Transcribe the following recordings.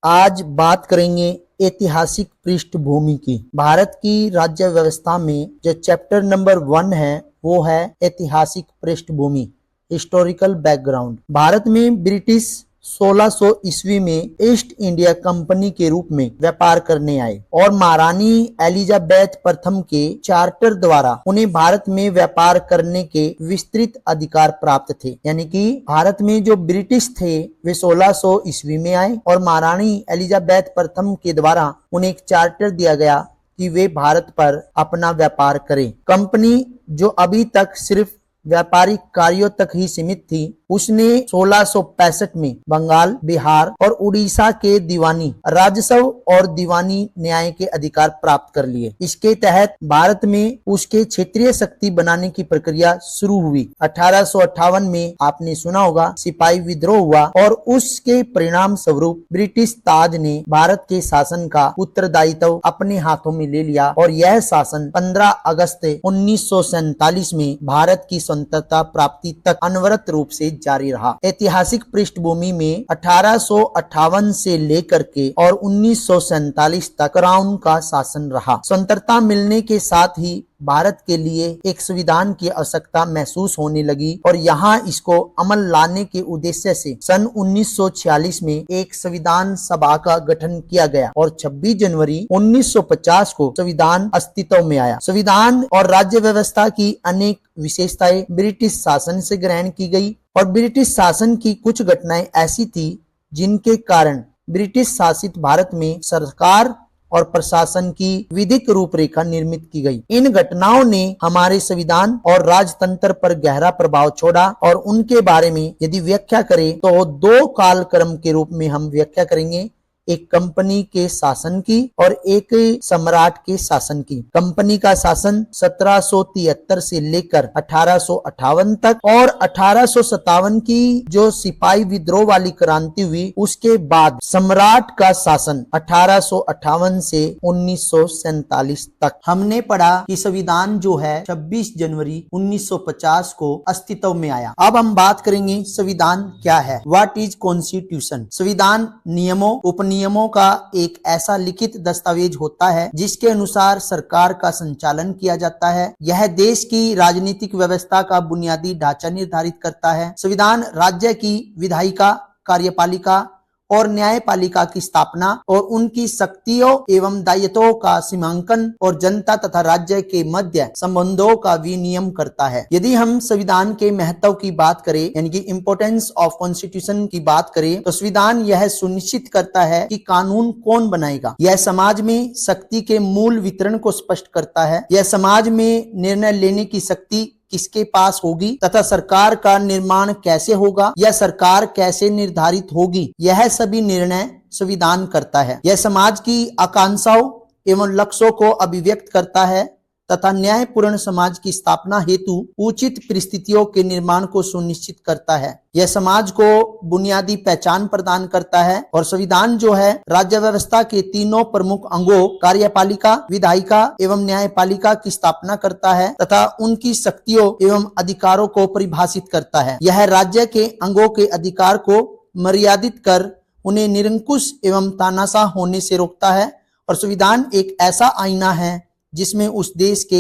आज बात करेंगे ऐतिहासिक पृष्ठभूमि की। भारत की राज्य व्यवस्था में जो चैप्टर नंबर 1 है वो है ऐतिहासिक पृष्ठभूमि, हिस्टोरिकल बैकग्राउंड। भारत में ब्रिटिश 1600 ईस्वी में ईस्ट इंडिया कंपनी के रूप में व्यापार करने आए और महारानी एलिजाबेथ प्रथम के चार्टर द्वारा उन्हें भारत में व्यापार करने के विस्तृत अधिकार प्राप्त थे। यानी कि भारत में जो ब्रिटिश थे वे 1600 ईस्वी में आए और महारानी एलिजाबेथ प्रथम के द्वारा उन्हें एक चार्टर दिया गया कि वे भारत पर अपना व्यापार करें। कंपनी जो अभी तक सिर्फ व्यापारिक कार्यों तक ही सीमित थी, उसने 1665 में बंगाल, बिहार और उड़ीसा के दीवानी राजस्व और दीवानी न्याय के अधिकार प्राप्त कर लिए। इसके तहत भारत में उसके क्षेत्रीय शक्ति बनाने की प्रक्रिया शुरू हुई। 1858 में आपने सुना होगा सिपाही विद्रोह हुआ और उसके परिणाम स्वरूप ब्रिटिश ताज ने भारत के शासन का उत्तरदायित्व अपने हाथों में ले लिया और यह शासन 15 अगस्त 1947 में भारत की स्वतंत्रता प्राप्ति तक अनवरत रूप से जारी रहा। ऐतिहासिक पृष्ठभूमि में 1858 से लेकर के और 1947 तक क्राउन का शासन रहा। स्वतंत्रता मिलने के साथ ही भारत के लिए एक संविधान की आवश्यकता महसूस होने लगी और यहाँ इसको अमल लाने के उद्देश्य से सन 1946 में एक संविधान सभा का गठन किया गया और 26 जनवरी 1950 को संविधान अस्तित्व में आया। संविधान और राज्य व्यवस्था की अनेक विशेषताएं ब्रिटिश शासन से ग्रहण की गई और ब्रिटिश शासन की कुछ घटनाएं ऐसी थी जिनके कारण ब्रिटिश शासित भारत में सरकार और प्रशासन की विधिक रूपरेखा निर्मित की गई। इन घटनाओं ने हमारे संविधान और राजतंत्र पर गहरा प्रभाव छोड़ा और उनके बारे में यदि व्याख्या करें तो दो कालक्रम के रूप में हम व्याख्या करेंगे, एक कंपनी के शासन की और एक सम्राट के शासन की। कंपनी का शासन 1773 से लेकर 1858 तक और 1857 की जो सिपाही विद्रोह वाली क्रांति हुई उसके बाद सम्राट का शासन 1858 से 1947 तक। हमने पढ़ा कि संविधान जो है 26 जनवरी 1950 को अस्तित्व में आया। अब हम बात करेंगे संविधान क्या है, व्हाट इज कॉन्स्टिट्यूशन। संविधान नियमों उपनियमों का एक ऐसा लिखित दस्तावेज होता है जिसके अनुसार सरकार का संचालन किया जाता है। यह देश की राजनीतिक व्यवस्था का बुनियादी ढांचा निर्धारित करता है। संविधान राज्य की विधायिका, कार्यपालिका और न्यायपालिका की स्थापना और उनकी शक्तियों एवं दायित्वों का सीमांकन और जनता तथा राज्य के मध्य संबंधों का विनियमन करता है। यदि हम संविधान के महत्व की बात करें यानी कि इम्पोर्टेंस ऑफ कॉन्स्टिट्यूशन की बात करें तो संविधान यह सुनिश्चित करता है कि कानून कौन बनाएगा। यह समाज में शक्ति के मूल वितरण को स्पष्ट करता है। यह समाज में निर्णय लेने की शक्ति किसके पास होगी तथा सरकार का निर्माण कैसे होगा या सरकार कैसे निर्धारित होगी, यह सभी निर्णय संविधान करता है। यह समाज की आकांक्षाओं एवं लक्ष्यों को अभिव्यक्त करता है तथा न्यायपूर्ण समाज की स्थापना हेतु उचित परिस्थितियों के निर्माण को सुनिश्चित करता है। यह समाज को बुनियादी पहचान प्रदान करता है और संविधान जो है राज्य व्यवस्था के तीनों प्रमुख अंगों कार्यपालिका, विधायिका एवं न्यायपालिका की स्थापना करता है तथा उनकी शक्तियों एवं अधिकारों को परिभाषित करता है। यह राज्य के अंगों के अधिकार को मर्यादित कर उन्हें निरंकुश एवं तानाशाह होने से रोकता है और संविधान एक ऐसा आईना है जिसमें उस देश के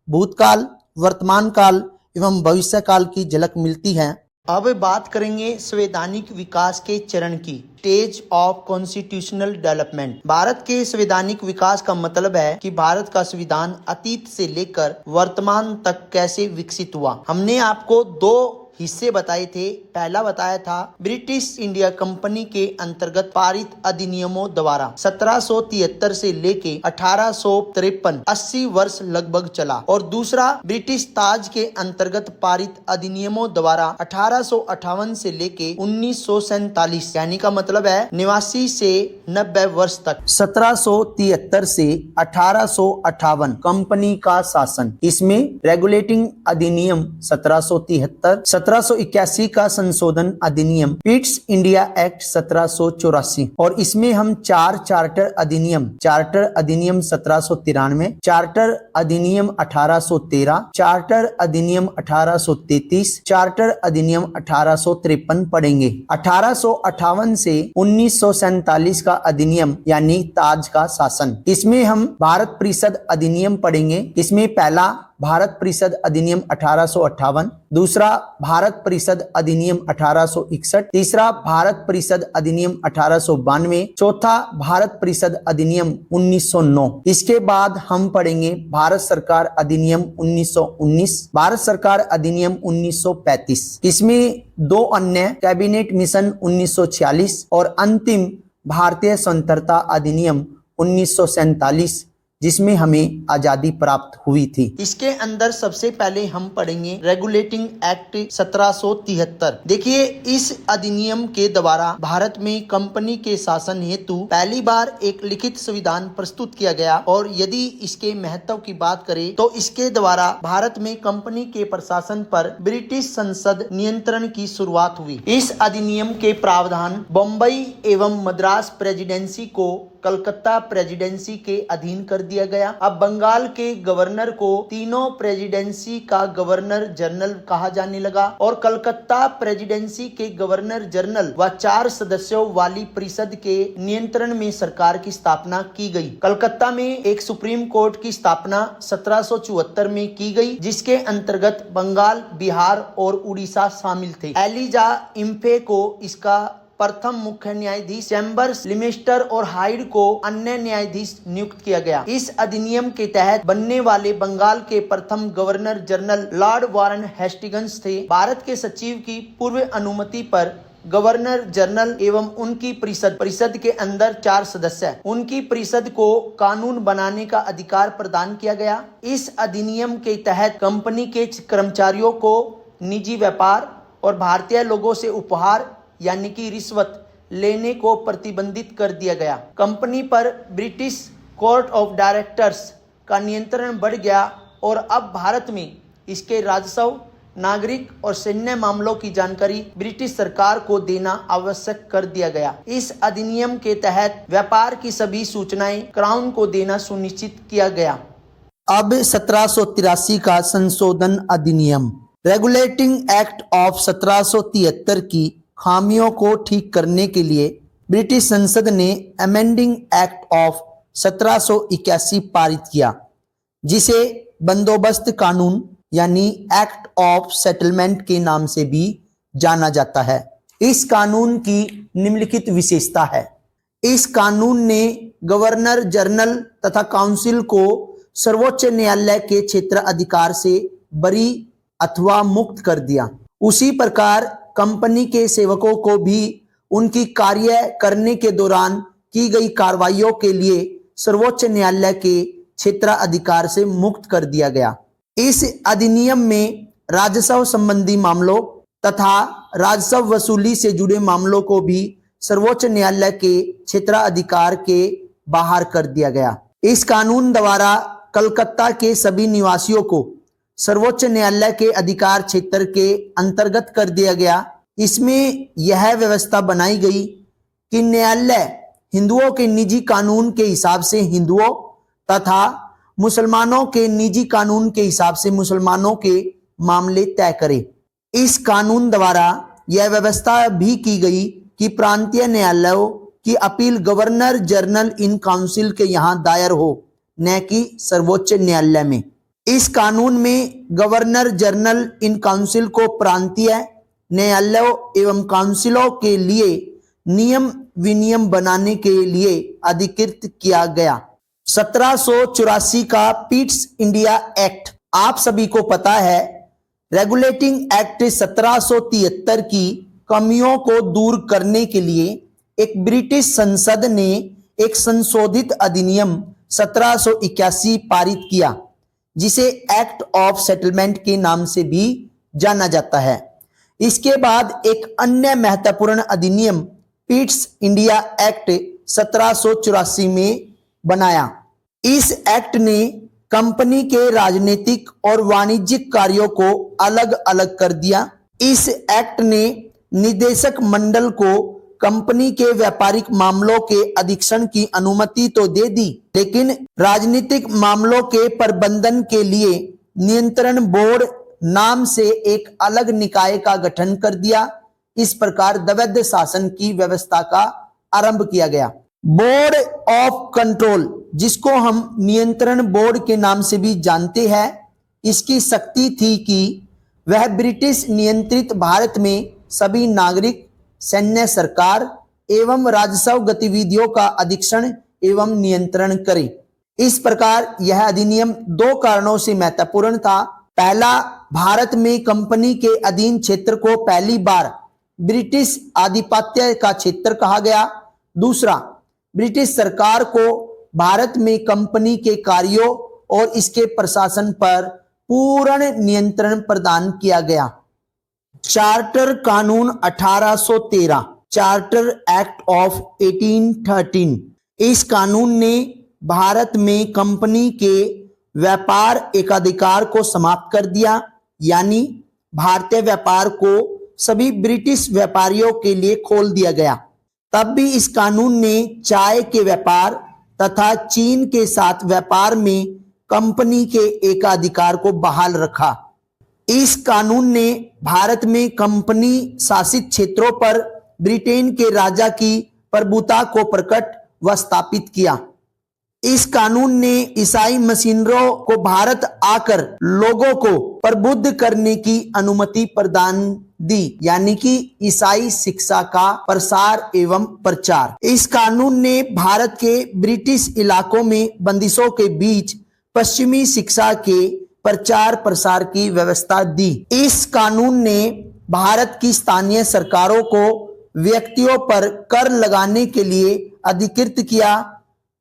भूतकाल, वर्तमान काल एवं भविष्य काल की झलक मिलती है। अब बात करेंगे संवैधानिक विकास के चरण की, stage of constitutional development. Bharat के संवैधानिक विकास का मतलब है कि भारत का संविधान अतीत से लेकर वर्तमान तक कैसे विकसित हुआ। हमने आपको दो हिस्से बताए थे। पहला बताया था ब्रिटिश इंडिया कंपनी के अंतर्गत पारित अधिनियमों द्वारा 1773 से लेके 1853 80 वर्ष लगभग चला और दूसरा ब्रिटिश ताज के अंतर्गत पारित अधिनियमों द्वारा 1858 से लेके 1947 यानी का मतलब है 89 से 90 वर्ष तक। 1773 से 1858 कंपनी का शासन, इसमें रेगुलेटिंग अधिनियम 1773, 1781 का संशोधन अधिनियम पिट्स इंडिया एक्ट 1784 और इसमें हम चार चार्टर अधिनियम 1793, चार्टर अधिनियम 1813, चार्टर अधिनियम 1833, चार्टर अधिनियम 1853 पढ़ेंगे। 1858 से 1947 का अधिनियम यानी ताज का शासन, इसमें हम भारत परिषद अधिनियम पढ़ेंगे। इसमें पहला भारत परिषद अधिनियम 1858, दूसरा भारत परिषद अधिनियम 1861, तीसरा भारत परिषद अधिनियम 1892, चौथा भारत परिषद अधिनियम 1909। इसके बाद हम पढ़ेंगे भारत सरकार अधिनियम 1919, भारत सरकार अधिनियम 1935। इसमें दो अन्य कैबिनेट मिशन 1946 और अंतिम भारतीय स्वतंत्रता अधिनियम 1947 जिसमें हमें आजादी प्राप्त हुई थी। इसके अंदर सबसे पहले हम पढ़ेंगे रेगुलेटिंग एक्ट 1773। देखिए, इस अधिनियम के द्वारा भारत में कंपनी के शासन हेतु पहली बार एक लिखित संविधान प्रस्तुत किया गया और यदि इसके महत्व की बात करें तो इसके द्वारा भारत में कंपनी के प्रशासन पर ब्रिटिश संसद नियंत्रण की शुरुआत हुई। इस अधिनियम के प्रावधान बम्बई एवं मद्रास प्रेसिडेंसी को कलकत्ता प्रेसिडेंसी के अधीन कर दिया गया। अब बंगाल के गवर्नर को तीनों प्रेसिडेंसी का गवर्नर जनरल कहा जाने लगा और कलकत्ता प्रेसिडेंसी के गवर्नर जनरल व 4 सदस्यों वाली परिषद के नियंत्रण में सरकार की स्थापना की गई। कलकत्ता में एक सुप्रीम कोर्ट की स्थापना 1774 में की गई, जिसके अंतर्गत बंगाल, बिहार और उड़ीसा शामिल थे। एलिजा इम्फे को इसका प्रथम मुख्य न्यायाधीश, चैम्बर्स, लिमिस्टर और हाइड को अन्य न्यायाधीश नियुक्त किया गया। इस अधिनियम के तहत बनने वाले बंगाल के प्रथम governor general Lord Warren Hastings थे। भारत के सचिव की पूर्व अनुमति पर गवर्नर जनरल एवं उनकी परिषद के अंदर 4 सदस्य, उनकी परिषद को कानून बनाने का अधिकार प्रदान किया गया। इस अधिनियम के तहत कंपनी के कर्मचारियों को निजी व्यापार और भारतीय लोगों से उपहार यानी कि रिश्वत लेने को प्रतिबंधित कर दिया गया। कंपनी पर ब्रिटिश कोर्ट ऑफ डायरेक्टर्स का नियंत्रण बढ़ गया और अब भारत में इसके राजस्व, नागरिक और सैन्य मामलों की जानकारी ब्रिटिश सरकार को देना आवश्यक कर दिया गया। इस अधिनियम के तहत व्यापार की सभी सूचनाएं क्राउन को देना सुनिश्चित किया गया। अब 1783 का संशोधन अधिनियम रेगुलेटिंग एक्ट ऑफ 1773 की खामियों को ठीक करने के लिए ब्रिटिश संसद ने अमेंडिंग एक्ट ऑफ 1781 पारित किया, जिसे बंदोबस्त कानून यानी एक्ट ऑफ सेटलमेंट के नाम से भी जाना जाता है। इस कानून की निम्नलिखित विशेषता है। इस कानून ने गवर्नर जनरल तथा काउंसिल को सर्वोच्च न्यायालय के क्षेत्र अधिकार से बरी अथवा मुक्त कर दिया। उसी प्रकार कंपनी के सेवकों को भी उनकी कार्य करने के दौरान की गई कार्रवाइयों के लिए सर्वोच्च न्यायालय के क्षेत्राधिकार से मुक्त कर दिया गया। इस अधिनियम में राजस्व संबंधी मामलों तथा राजस्व वसूली से जुड़े मामलों को भी सर्वोच्च न्यायालय के क्षेत्राधिकार के बाहर कर दिया गया। इस कानून द्वारा कलकत्ता के सभी निवासियों को सर्वोच्च न्यायालय के अधिकार क्षेत्र के अंतर्गत कर दिया गया। इसमें यह व्यवस्था बनाई गई कि न्यायालय हिंदुओं के निजी कानून के हिसाब से हिंदुओं तथा मुसलमानों के निजी कानून के हिसाब से मुसलमानों के मामले तय करे। इस कानून द्वारा यह व्यवस्था भी की गई कि प्रांतीय न्यायालयों की appeal governor general in council के यहाँ दायर हो, न कि सर्वोच्च न्यायालय में। इस कानून में गवर्नर जनरल इन काउंसिल को प्रांतीय न्यायालयों एवं काउंसिलों के लिए नियम विनियम बनाने के लिए अधिकृत किया गया। 1784 का पिट्स इंडिया एक्ट आप सभी को पता है। रेगुलेटिंग एक्ट 1773 की कमियों को दूर करने के लिए एक ब्रिटिश संसद ने एक संशोधित अधिनियम 1781 पारित किया, जिसे एक्ट ऑफ सेटलमेंट के नाम से भी जाना जाता है। इसके बाद एक अन्य महत्वपूर्ण अधिनियम पिट्स इंडिया एक्ट 1784 में बनाया। इस एक्ट ने कंपनी के राजनीतिक और वाणिज्यिक कार्यों को अलग अलग कर दिया। इस एक्ट ने निदेशक मंडल को कंपनी के व्यापारिक मामलों के अधीक्षण की अनुमति तो दे दी, लेकिन राजनीतिक मामलों के प्रबंधन के लिए नियंत्रण बोर्ड नाम से एक अलग निकाय का गठन कर दिया। इस प्रकार द्वैध शासन की व्यवस्था का आरंभ किया गया। बोर्ड ऑफ कंट्रोल, जिसको हम नियंत्रण बोर्ड के नाम से भी जानते हैं, इसकी शक्ति थी कि वह ब्रिटिश नियंत्रित भारत में सभी नागरिक, सैन्य, सरकार एवं राजस्व गतिविधियों का अधीक्षण एवं नियंत्रण करे। इस प्रकार यह अधिनियम दो कारणों से महत्वपूर्ण था। पहला, भारत में कंपनी के अधीन क्षेत्र को पहली बार ब्रिटिश आधिपत्य का क्षेत्र कहा गया। दूसरा, ब्रिटिश सरकार को भारत में कंपनी के कार्यों और इसके प्रशासन पर पूर्ण नियंत्रण प्रदान किया गया। चार्टर कानून 1813, चार्टर एक्ट ऑफ 1813, इस कानून ने भारत में कंपनी के व्यापार एकाधिकार को समाप्त कर दिया, यानी भारतीय व्यापार को सभी ब्रिटिश व्यापारियों के लिए खोल दिया गया। तब भी इस कानून ने चाय के व्यापार तथा चीन के साथ व्यापार में कंपनी के एकाधिकार को बहाल रखा। इस कानून ने भारत में कंपनी शासित क्षेत्रों पर ब्रिटेन के राजा की प्रभुता को प्रकट व स्थापित किया। इस कानून ने ईसाई मिशनरियों को भारत आकर लोगों को प्रबुद्ध करने की अनुमति प्रदान दी, यानी कि ईसाई शिक्षा का प्रसार एवं प्रचार। इस कानून ने भारत के ब्रिटिश इलाकों में बंदिशों के बीच पश्चिमी शिक्षा के प्रचार प्रसार की व्यवस्था दी। इस कानून ने भारत की स्थानीय सरकारों को व्यक्तियों पर कर लगाने के लिए अधिकृत किया।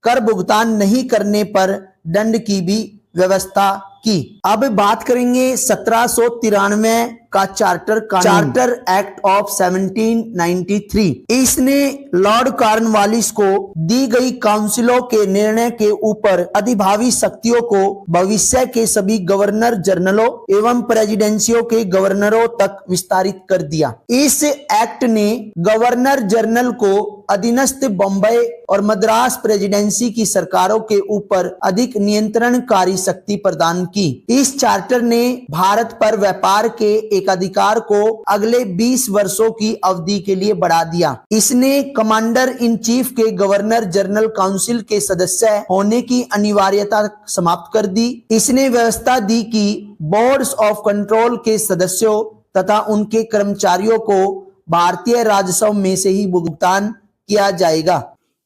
कर भुगतान नहीं करने पर दंड की भी व्यवस्था की। अब बात करेंगे 1793 का चार्टर एक्ट ऑफ 1793। इसने लॉर्ड कॉर्नवालिस को दी गई काउंसिलों के निर्णय के ऊपर अधिभावी शक्तियों को भविष्य के सभी गवर्नर जनरलों एवं प्रेसिडेंसियों के गवर्नरों तक विस्तारित कर दिया। इस एक्ट ने गवर्नर जनरल को अधीनस्थ बम्बई और मद्रास प्रेसिडेंसी की सरकारों के ऊपर अधिक नियंत्रणकारी शक्ति प्रदान की। इस चार्टर ने भारत पर व्यापार के एकाधिकार को अगले 20 वर्षों की अवधि के लिए बढ़ा दिया। इसने कमांडर इन चीफ के गवर्नर जनरल काउंसिल के सदस्य होने की अनिवार्यता समाप्त कर दी। इसने व्यवस्था दी कि बोर्ड्स ऑफ कंट्रोल के सदस्यों तथा उनके कर्मचारियों को भारतीय राजस्व में से ही भुगतान किया जाएगा।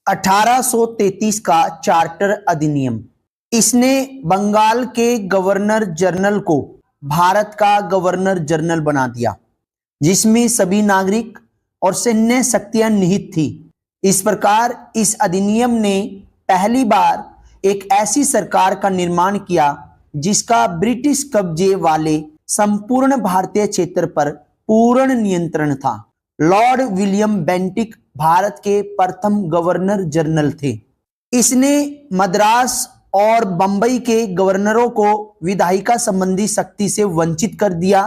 1833 का चार्टर अधिनियम, इसने बंगाल के गवर्नर जनरल को भारत का गवर्नर जनरल बना दिया, जिसमें सभी नागरिक और सैन्य शक्तियां निहित थी। इस प्रकार इस अधिनियम ने पहली बार एक ऐसी सरकार का निर्माण किया जिसका ब्रिटिश कब्जे वाले संपूर्ण भारतीय क्षेत्र पर पूर्ण नियंत्रण था। लॉर्ड विलियम बेंटिक भारत के प्रथम गवर्नर जनरल थे। इसने मद्रास और बंबई के गवर्नरों को विधायिका संबंधी शक्ति से वंचित कर दिया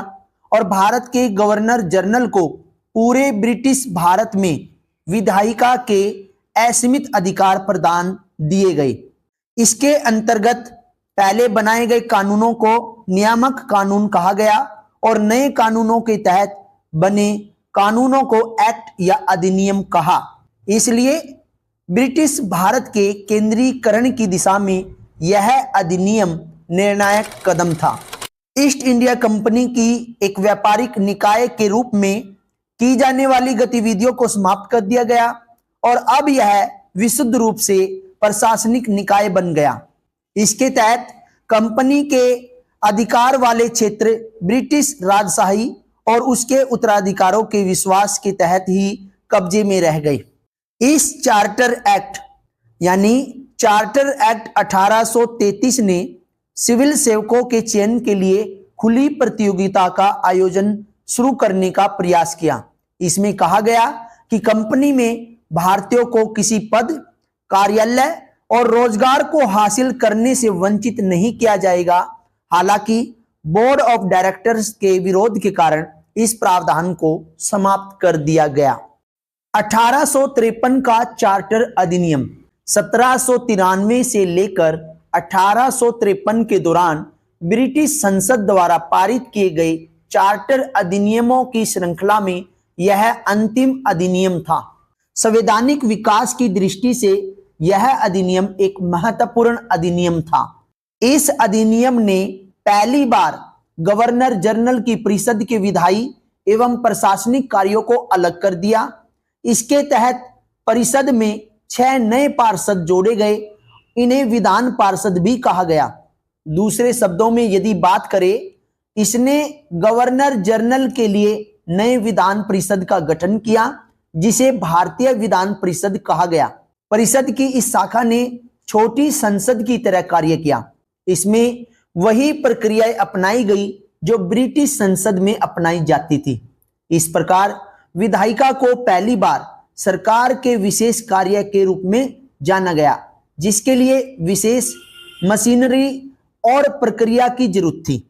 और भारत के गवर्नर जनरल को पूरे ब्रिटिश भारत में विधायिका के असीमित अधिकार प्रदान दिए गए। इसके अंतर्गत पहले बनाए गए कानूनों को नियामक कानून कहा गया और नए कानूनों के तहत बने कानूनों को एक्ट या अधिनियम कहा। इसलिए ब्रिटिश भारत के केंद्रीकरण की दिशा में यह अधिनियम निर्णायक कदम था। ईस्ट इंडिया कंपनी की एक व्यापारिक निकाय के रूप में की जाने वाली गतिविधियों को समाप्त कर दिया गया और अब यह विशुद्ध रूप से प्रशासनिक निकाय बन गया। इसके तहत कंपनी के अधिकार वाले क्षेत्र ब्रिटिश राजशाही और उसके उत्तराधिकारों के विश्वास के तहत ही कब्जे में रह गए। इस चार्टर एक्ट यानी चार्टर एक्ट 1833 ने सिविल सेवकों के चयन के लिए खुली प्रतियोगिता का आयोजन शुरू करने का प्रयास किया। इसमें कहा गया कि कंपनी में भारतीयों को किसी पद, कार्यालय और रोजगार को हासिल करने से वंचित नहीं किया जाएगा। हालांकि बोर्ड ऑफ डायरेक्टर्स के विरोध के कारण इस प्रावधान को समाप्त कर दिया गया। 1853 का चार्टर अधिनियम 1793 से लेकर 1853 के दौरान ब्रिटिश संसद द्वारा पारित किए गए चार्टर अधिनियमों की श्रृंखला में यह अंतिम अधिनियम था। संवैधानिक विकास की दृष्टि से यह अधिनियम एक महत्वपूर्ण अधिनियम था। इस अधिनियम ने पहली बार गवर्नर जनरल की परिषद के विधायी एवं प्रशासनिक कार्यों को अलग कर दिया। इसके तहत परिषद में 6 नए पार्षद जोड़े गए। इन्हें विधान पार्षद भी कहा गया। दूसरे शब्दों में यदि बात करें, इसने गवर्नर जनरल के लिए नए विधान परिषद का गठन किया, जिसे भारतीय विधान परिषद कहा गया। परिषद की इस शाखा ने छोटी संसद की तरह कार्य किया। इसमें वही प्रक्रियाएं अपनाई गई जो ब्रिटिश संसद में अपनाई जाती थी। इस प्रकार विधायिका को पहली बार सरकार के विशेष कार्य के रूप में जाना गया, जिसके लिए विशेष मशीनरी और प्रक्रिया की जरूरत थी।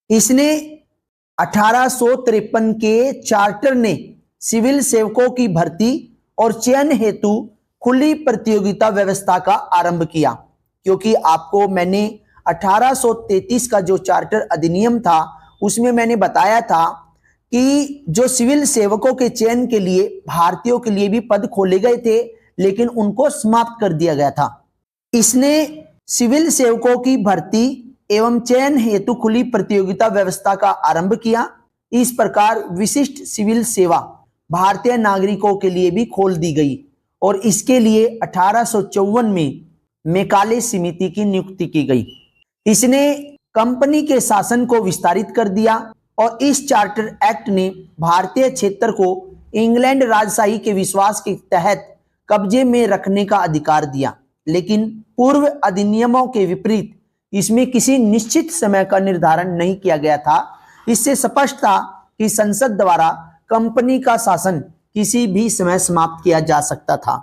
इसने 1853 के चार्टर ने सिविल सेवकों की भर्ती और चयन हेतु खुली प्रतियोगिता व्यवस्था का आरंभ किया, क्योंकि आपको मैंने 1833 का जो चार्टर अधिनियम था उसमें मैंने बताया था कि जो सिविल सेवकों के चयन के लिए भारतीयों के लिए भी पद खोले गए थे, लेकिन उनको समाप्त कर दिया गया था। इसने सिविल सेवकों की भर्ती एवं चयन हेतु खुली प्रतियोगिता व्यवस्था का आरंभ किया। इस प्रकार विशिष्ट सिविल सेवा भारतीय नागरिकों के लिए भी खोल दी गई और इसके लिए 1854 में मैकाले समिति की नियुक्ति की गई। इसने कंपनी के शासन को विस्तारित कर दिया और इस चार्टर एक्ट ने भारतीय क्षेत्र को इंग्लैंड राजशाही के विश्वास के तहत कब्जे में रखने का अधिकार दिया। लेकिन पूर्व अधिनियमों के विपरीत इसमें किसी निश्चित समय का निर्धारण नहीं किया गया था। इससे स्पष्ट था कि संसद द्वारा कंपनी का शासन किसी भी समय समाप्त किया जा सकता था।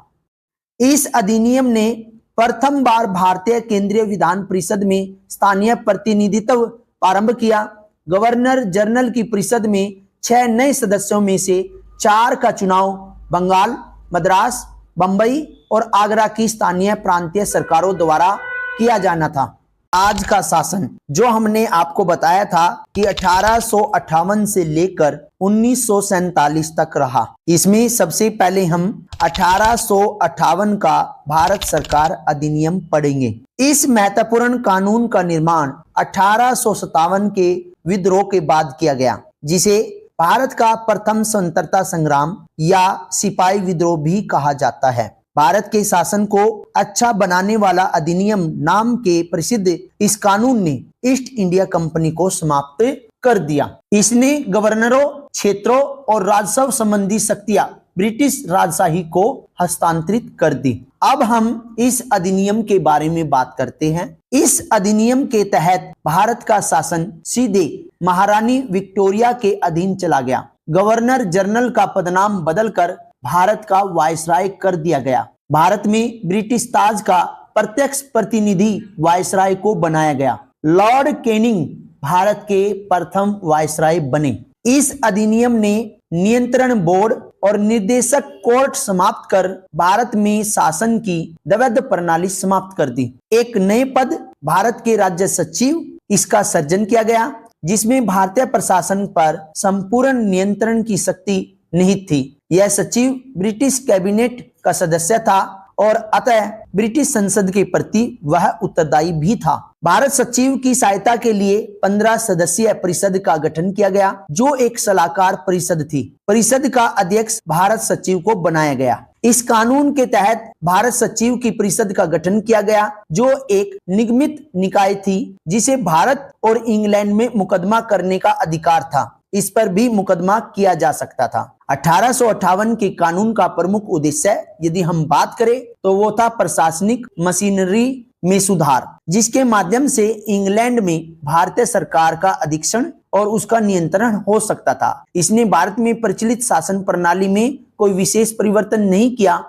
इस अधिनियम ने प्रथम बार भारतीय केंद्रीय विधान परिषद में स्थानीय प्रतिनिधित्व आरंभ किया। गवर्नर जनरल की परिषद में 6 नए सदस्यों में से 4 का चुनाव बंगाल, मद्रास, बंबई और आगरा की स्थानीय प्रांतीय सरकारों द्वारा किया जाना था। आज का शासन जो हमने आपको बताया था कि 1858 से लेकर 1947 तक रहा, इसमें सबसे पहले हम 1858 का भारत सरकार अधिनियम पढ़ेंगे। इस महत्वपूर्ण कानून का निर्माण 1857 के विद्रोह के बाद किया गया, जिसे भारत का प्रथम स्वतंत्रता संग्राम या सिपाही विद्रोह भी कहा जाता है। भारत के शासन को अच्छा बनाने वाला अधिनियम नाम के प्रसिद्ध इस कानून ने ईस्ट इंडिया कंपनी को समाप्त कर दिया। इसने गवर्नरों, क्षेत्रों और राजस्व संबंधी शक्तियां ब्रिटिश राजशाही को हस्तांतरित कर दी। अब हम इस अधिनियम के बारे में बात करते हैं। इस अधिनियम के तहत भारत का शासन सीधे महारानी विक्टोरिया के अधीन चला गया। गवर्नर जनरल का पदनाम बदलकर भारत का वायसराय कर दिया गया। भारत में ब्रिटिश ताज का प्रत्यक्ष प्रतिनिधि वायसराय को बनाया गया। लॉर्ड कैनिंग भारत के प्रथम वायसराय बने। इस अधिनियम ने नियंत्रण बोर्ड और निर्देशक कोर्ट समाप्त कर भारत में शासन की द्वैध प्रणाली समाप्त कर दी। एक नए पद भारत के राज्य सचिव इसका सृजन किया गया, जिसमें भारतीय प्रशासन पर संपूर्ण नियंत्रण की शक्ति निहित थी। यह सचिव ब्रिटिश कैबिनेट का सदस्य था और अतः ब्रिटिश संसद के प्रति वह उत्तरदायी भी था। भारत सचिव की सहायता के लिए 15 सदस्यीय परिषद का गठन किया गया, जो एक सलाहकार परिषद थी। परिषद का अध्यक्ष भारत सचिव को बनाया गया। इस कानून के तहत भारत सचिव की परिषद का गठन किया गया, जो एक निगमित निकाय थी, जिसे भारत और इंग्लैंड में मुकदमा करने का अधिकार था। इस पर भी मुकदमा किया जा सकता था। 1858 के कानून का प्रमुख उद्देश्य यदि हम बात करें तो वो था प्रशासनिक मशीनरी में सुधार, जिसके माध्यम से इंग्लैंड में भारतीय सरकार का अधीक्षण और उसका नियंत्रण हो सकता था। इसने भारत में प्रचलित शासन प्रणाली में कोई विशेष परिवर्तन नहीं किया।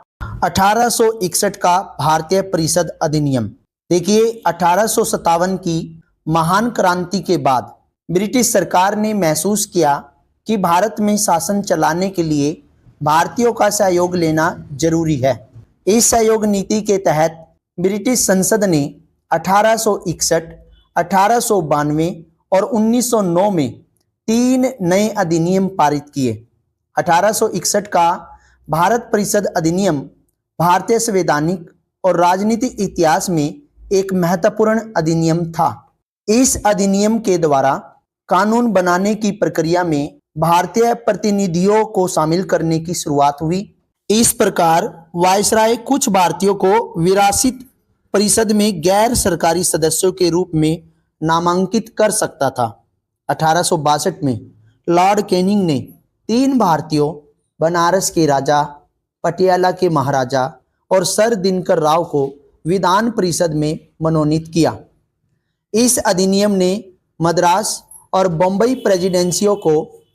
1861 का भारतीय परिषद अधिनियम। देखिए, 1857 की महान क्रांति के बाद ब्रिटिश सरकार ने महसूस किया कि भारत में शासन चलाने के लिए भारतीयों का सहयोग लेना जरूरी है। इस सहयोग नीति के तहत ब्रिटिश संसद ने 1861, 1892 और 1909 में 3 नए अधिनियम पारित किए। 1861 का भारत परिषद अधिनियम भारतीय संवैधानिक और राजनीतिक इतिहास में एक महत्वपूर्ण अधिनियम था। इस अधिनियम के द्वारा कानून बनाने की प्रक्रिया में भारतीय प्रतिनिधियों को शामिल करने की शुरुआत हुई। इस प्रकार वायसराय कुछ भारतीयों को विरासत परिषद में गैर सरकारी सदस्यों के रूप में नामांकित कर सकता था। 1862 में लॉर्ड कैनिंग ने 3 भारतीयों, बनारस के राजा, पटियाला के महाराजा और सर दिनकर राव को विधान परिषद में मनोनीत किया। इस अधिनियम ने मद्रास और बम्बई प्रेसिडेंसियों को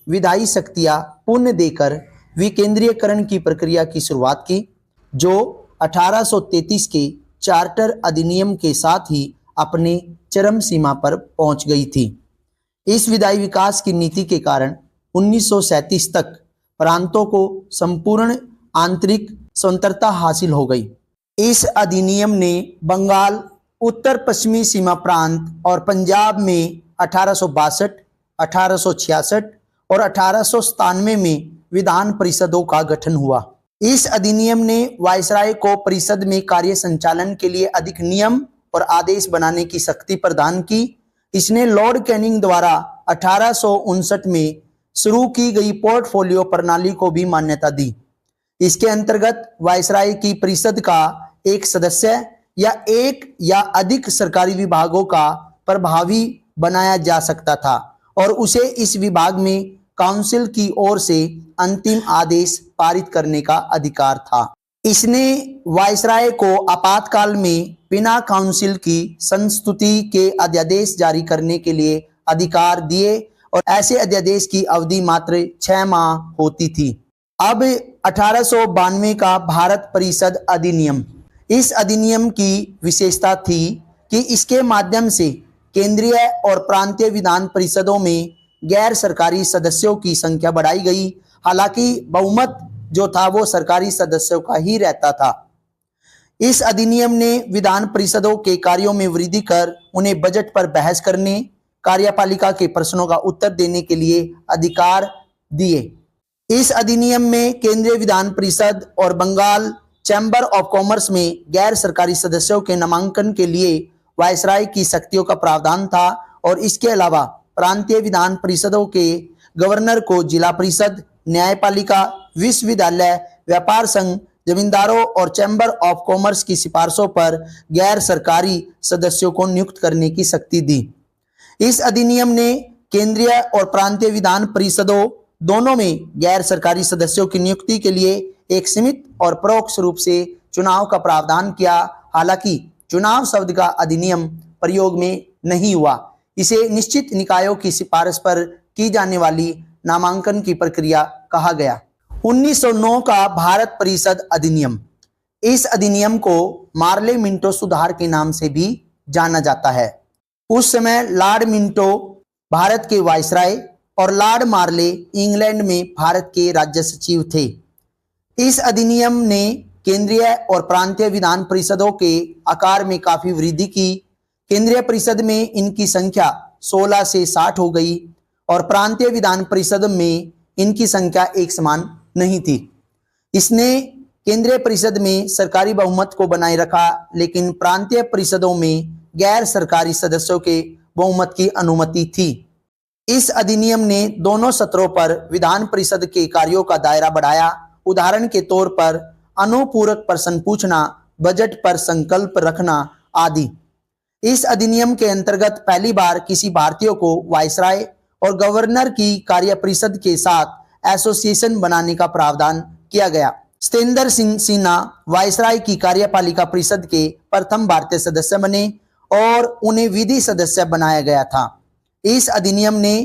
विधायी शक्तियां पुनः देकर विकेंद्रीयकरण की प्रक्रिया की शुरुआत की, जो 1833 के चार्टर अधिनियम के साथ ही अपने चरम सीमा पर पहुंच गई थी। इस विधायी विकास की नीति के कारण 1937 तक प्रांतों को संपूर्ण आंतरिक स्वतंत्रता हासिल हो गई। इस अधिनियम ने बंगाल, उत्तर पश्चिमी सीमा प्रांत और पंजाब में 1862, 1866 और 1897 में विधान परिषदों का गठन हुआ। इस अधिनियम ने वायसराय को परिषद में कार्य संचालन के लिए अधिक नियम और आदेश बनाने की शक्ति प्रदान की। इसने लॉर्ड कैनिंग द्वारा 1859 में शुरू की गई पोर्टफोलियो प्रणाली को भी मान्यता दी। इसके अंतर्गत वायसराय की परिषद का एक सदस्य या एक या अधिक सरकारी विभागों का प्रभावी बनाया जा सकता था और उसे इस विभाग में काउंसिल की ओर से अंतिम आदेश पारित करने का अधिकार था। इसने वायसराय को आपातकाल में बिना काउंसिल की संस्तुति के अध्यादेश जारी करने के लिए अधिकार दिए और ऐसे अध्यादेश की अवधि मात्र 6 माह होती थी। अब 1892 का भारत परिषद अधिनियम। इस अधिनियम की विशेषता थी कि इसके माध्यम से केंद्रीय और प्रांतीय विधान परिषदों में गैर सरकारी सदस्यों की संख्या बढ़ाई गई। हालांकि बहुमत जो था वो सरकारी सदस्यों का ही रहता था। इस अधिनियम ने विधान परिषदों के कार्यों में वृद्धि कर उन्हें बजट पर बहस करने, कार्यपालिका के प्रश्नों का उत्तर देने के लिए अधिकार दिए। इस अधिनियम में केंद्रीय विधान परिषद और बंगाल चैम्बर ऑफ कॉमर्स में गैर सरकारी सदस्यों के नामांकन के लिए वायसराय की शक्तियों का प्रावधान था और इसके अलावा प्रांतीय विधान परिषदों के गवर्नर को जिला परिषद, न्यायपालिका, विश्वविद्यालय, व्यापार संघ, जमींदारों और चैम्बर ऑफ कॉमर्स की सिफारिशों पर गैर सरकारी सदस्यों को नियुक्त करने की शक्ति दी। इस अधिनियम ने केंद्रीय और प्रांतीय विधान परिषदों दोनों में गैर सरकारी सदस्यों की नियुक्ति के लिए एक सीमित और परोक्ष रूप से चुनाव का प्रावधान किया। हालांकि चुनाव शब्द का अधिनियम प्रयोग में नहीं हुआ। इसे निश्चित निकायों की सिफारिश पर की जाने वाली नामांकन की प्रक्रिया कहा गया। 1909 का भारत परिषद अधिनियम। इस अधिनियम को मार्ले मिंटो सुधार के नाम से भी जाना जाता है। उस समय लॉर्ड मिंटो भारत के वायसराय और लॉर्ड मार्ले इंग्लैंड में भारत के राज्य सचिव थे। इस अधिनियम ने केंद्रीय और प्रांतीय विधान परिषदों के आकार में काफी वृद्धि की। केंद्रीय परिषद में इनकी संख्या 16 से 60 हो गई और प्रांतीय विधान परिषद में इनकी संख्या एक समान नहीं थी। इसने केंद्रीय परिषद में सरकारी बहुमत को बनाए रखा, लेकिन प्रांतीय परिषदों में गैर सरकारी सदस्यों के बहुमत की अनुमति थी। इस अधिनियम ने दोनों सत्रों पर विधान परिषद के कार्यों का दायरा बढ़ाया। उदाहरण के तौर पर अनुपूरक प्रश्न पूछना, बजट पर संकल्प रखना आदि। इस अधिनियम के अंतर्गत पहली बार किसी भारतीय को वायसराय और गवर्नर की कार्य परिषद के साथ एसोसिएशन बनाने का प्रावधान किया गया। सत्येंद्र सिंह सिन्हा वायसराय की कार्यपालिका परिषद के प्रथम भारतीय सदस्य बने और उन्हें विधि सदस्य बनाया गया था। इस अधिनियम ने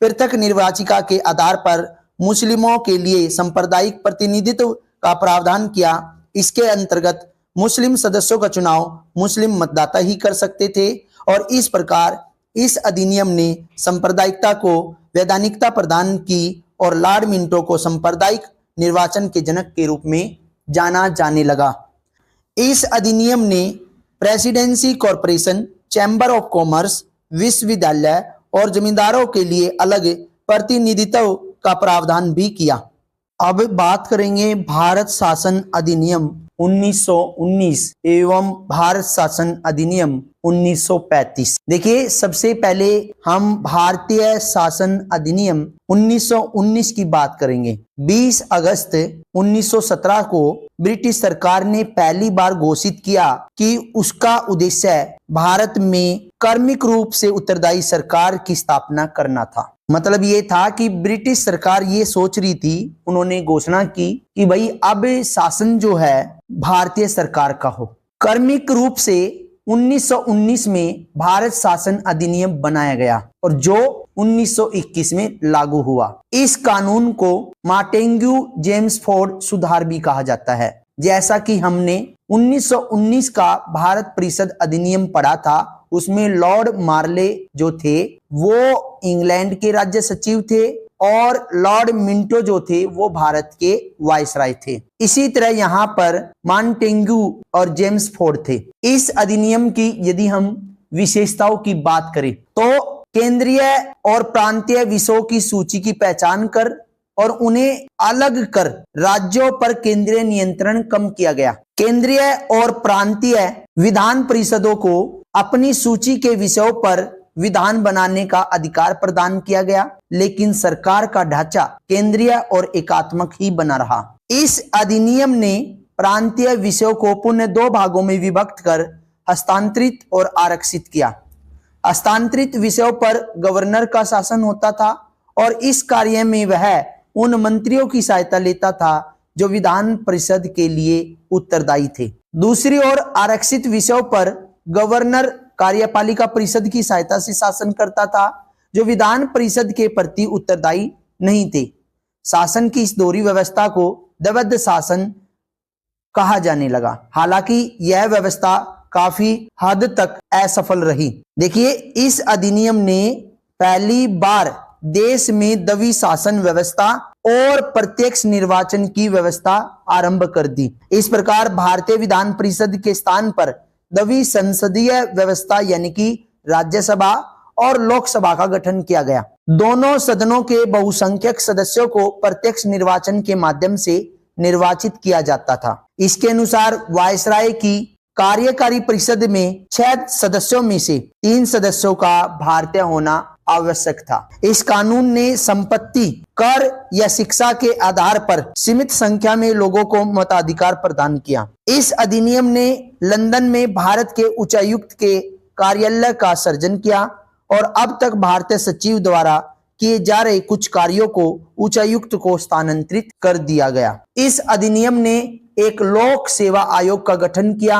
पृथक निर्वाचिका के आधार पर मुस्लिमों के लिए सांप्रदायिक प्रतिनिधित्व का प्रावधान किया। इसके अंतर्गत मुस्लिम सदस्यों का चुनाव मुस्लिम मतदाता ही कर सकते थे और इस प्रकार इस अधिनियम ने सांप्रदायिकता को वैधानिकता प्रदान की और लॉर्ड मिंटो को सांप्रदायिक निर्वाचन के जनक के रूप में जाना जाने लगा। इस अधिनियम ने presidency corporation, chamber of commerce, विश्वविद्यालय और जमींदारों के लिए अलग प्रतिनिधित्व का प्रावधान भी किया। अब बात करेंगे भारत शासन अधिनियम 1919 एवं भारत शासन अधिनियम 1935। देखिए, सबसे पहले हम भारतीय शासन अधिनियम 1919 की बात करेंगे। 20 अगस्त 1917 को ब्रिटिश सरकार ने पहली बार घोषित किया कि उसका उद्देश्य भारत में कार्मिक रूप से उत्तरदायी सरकार की स्थापना करना था। मतलब ये था कि ब्रिटिश सरकार ये सोच रही थी, उन्होंने घोषणा की कि भाई अब शासन जो है भारतीय सरकार का हो। कार्मिक रूप से 1919 में भारत शासन अधिनियम बनाया गया और जो 1921 में लागू हुआ। इस कानून को मॉन्टेग्यू जेम्स फोर्ड सुधार भी कहा जाता है। जैसा कि हमने 1919 का भारत परिषद अधिनियम पढ़ा था, उसमें लॉर्ड मार्ले जो थे वो इंग्लैंड के राज्य सचिव थे और लॉर्ड मिंटो जो थे वो भारत के वायसराय थे। इसी तरह यहाँ पर मॉन्टेग्यू और जेम्स फोर्ड थे। इस अधिनियम की यदि हम विशेषताओं की बात करें तो केंद्रीय और प्रांतीय विषयों की सूची की पहचान कर और उन्हें अलग कर राज्यों पर केंद्रीय नियंत्रण कम किया गया। केंद्रीय और प्रांतीय विधान परिषदों को अपनी सूची के विषयों पर विधान बनाने का अधिकार प्रदान किया गया, लेकिन सरकार का ढांचा केंद्रीय और एकात्मक ही बना रहा। इस अधिनियम ने प्रांतीय विषयों को पुनः 2 भागों में विभक्त कर हस्तांतरित और आरक्षित किया। हस्तांतरित विषयों पर गवर्नर का शासन होता था और इस कार्य में वह उन मंत्रियों की सहायता लेता था जो विधान परिषद के लिए उत्तरदायी थे। दूसरी ओर आरक्षित विषयों पर गवर्नर कार्यपालिका परिषद की सहायता से शासन करता था, जो विधान परिषद के प्रति उत्तरदायी नहीं थे। शासन की इस दोहरी व्यवस्था को द्वैध शासन कहा जाने लगा। हालांकि यह व्यवस्था काफी हद तक असफल रही। देखिए, इस अधिनियम ने पहली बार देश में द्वि शासन व्यवस्था और प्रत्यक्ष निर्वाचन की व्यवस्था आरंभ कर दी। इस प्रकार भारतीय विधान परिषद के स्थान पर द्वि संसदीय व्यवस्था यानी कि राज्यसभा और लोकसभा का गठन किया गया। दोनों सदनों के बहुसंख्यक सदस्यों को प्रत्यक्ष निर्वाचन के माध्यम से निर्वाचित किया जाता था। इसके अनुसार वायसराय की कार्यकारी परिषद में 6 सदस्यों में से 3 सदस्यों का भारतीय होना आवश्यक था। इस कानून ने संपत्ति कर या शिक्षा के आधार पर सीमित संख्या में लोगों को मताधिकार प्रदान किया। इस अधिनियम ने लंदन में भारत के उच्चायुक्त के कार्यालय का सृजन किया और अब तक भारतीय सचिव द्वारा किए जा रहे कुछ कार्यों को उच्चायुक्त को स्थानांतरित कर दिया गया। इस अधिनियम ने एक लोक सेवा आयोग का गठन किया।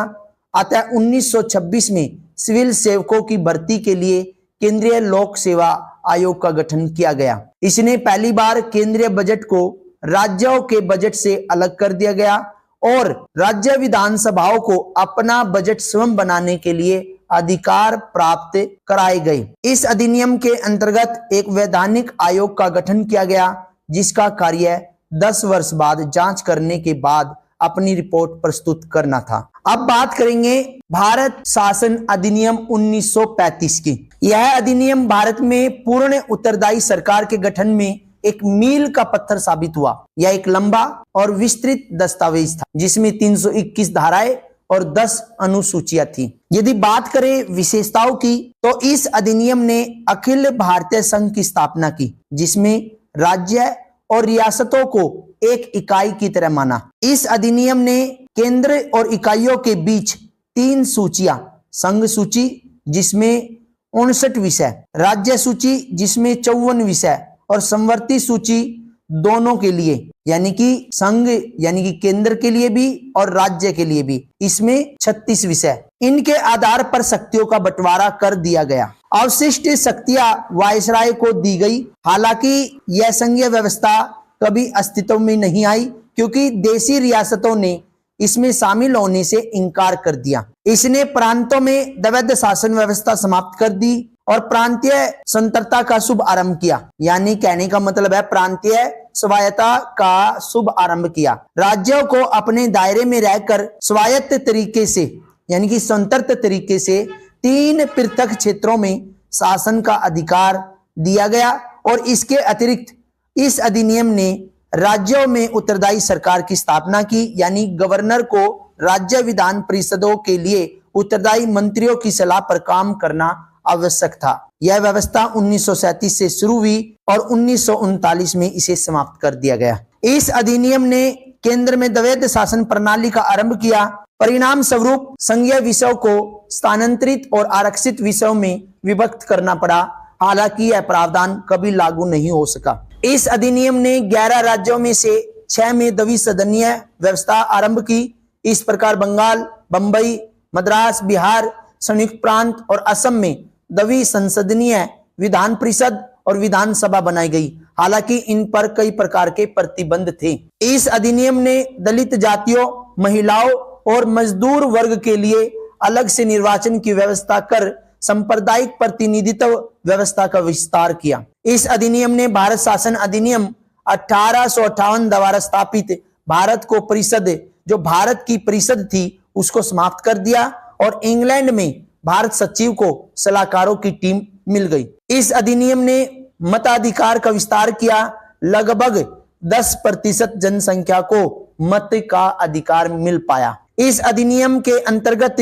अतः 1926 में सिविल सेवकों की भर्ती के लिए केंद्रीय लोक सेवा आयोग का गठन किया गया। इसने पहली बार केंद्रीय बजट को राज्यों के बजट से अलग कर दिया गया और राज्य विधानसभाओं को अपना बजट स्वयं बनाने के लिए अधिकार प्राप्त कराए गए। इस अधिनियम के अंतर्गत एक वैधानिक आयोग का गठन किया गया, जिसका कार्य 10 वर्ष बाद जांच करने के बाद अपनी रिपोर्ट प्रस्तुत करना था। अब बात करेंगे भारत शासन अधिनियम 1935 की। यह अधिनियम भारत में पूर्ण उत्तरदायी सरकार के गठन में एक मील का पत्थर साबित हुआ। यह एक लंबा और विस्तृत दस्तावेज था जिसमें 321 धाराएं और 10 अनुसूचियां थी। यदि बात करें विशेषताओं की तो इस अधिनियम ने अखिल भारतीय संघ की स्थापना की, जिसमें राज्य और रियासतों को एक इकाई की तरह माना। इस अधिनियम ने केंद्र और इकाइयों के बीच 3 सूचियां, संघ सूची जिसमें 59 विषय, राज्य सूची जिसमें 54 विषय और समवर्ती सूची दोनों के लिए यानी कि संघ यानी कि केंद्र के लिए भी और राज्य के लिए भी, इसमें 36 विषय, इनके आधार पर शक्तियों का बंटवारा कर दिया गया। अवशिष्ट शक्तियां वायसराय को दी गई। हालांकि यह संघीय व्यवस्था कभी अस्तित्व में नहीं आई क्योंकि देशी रियासतों ने इसमें शामिल होने से इनकार कर दिया। इसने प्रांतों में द्वैध शासन व्यवस्था समाप्त कर दी और प्रांतीय स्वतंत्रता का शुभ आरंभ किया। यानी कहने का मतलब है प्रांतीय स्वायत्तता का शुभ आरंभ किया। राज्यों को अपने दायरे में रहकर स्वायत्त तरीके से यानी कि स्वतंत्र तरीके से 3 पृथक क्षेत्रों में शासन का अधिकार दिया गया और इसके अतिरिक्त इस अधिनियम ने राज्यों में उत्तरदायी सरकार की स्थापना की। यानी गवर्नर को राज्य विधान परिषदों के लिए उत्तरदायी मंत्रियों की सलाह पर काम करना आवश्यक था। यह व्यवस्था 1937 से शुरू हुई और 1939 में इसे समाप्त कर दिया गया। इस अधिनियम ने केंद्र में द्वैध शासन प्रणाली का आरंभ किया। परिणाम स्वरूप संघीय विषयों को स्थानांतरित और आरक्षित विषयों में विभक्त करना पड़ा। हालांकि यह प्रावधान कभी लागू नहीं हो सका। इस अधिनियम ने 11 राज्यों में से 6 में द्विसदनीय व्यवस्था आरंभ की। इस प्रकार बंगाल, बंबई, मद्रास, बिहार, संयुक्त प्रांत और असम में द्विसंसदीय विधान परिषद और विधानसभा बनाई गई। हालांकि इन पर कई प्रकार के प्रतिबंध थे। इस अधिनियम ने दलित जातियों, महिलाओं और मजदूर वर्ग के लिए अलग से निर्वाचन की व्यवस्था कर सांप्रदायिक प्रतिनिधित्व व्यवस्था का विस्तार किया। इस अधिनियम ने भारत शासन अधिनियम 1858 द्वारा स्थापित भारत को परिषद जो भारत की परिषद थी उसको समाप्त कर दिया और इंग्लैंड में भारत सचिव को सलाहकारों की टीम मिल गई। इस अधिनियम ने मताधिकार का विस्तार किया। लगभग 10% जनसंख्या को मत का अधिकार मिल पाया। इस अधिनियम के अंतर्गत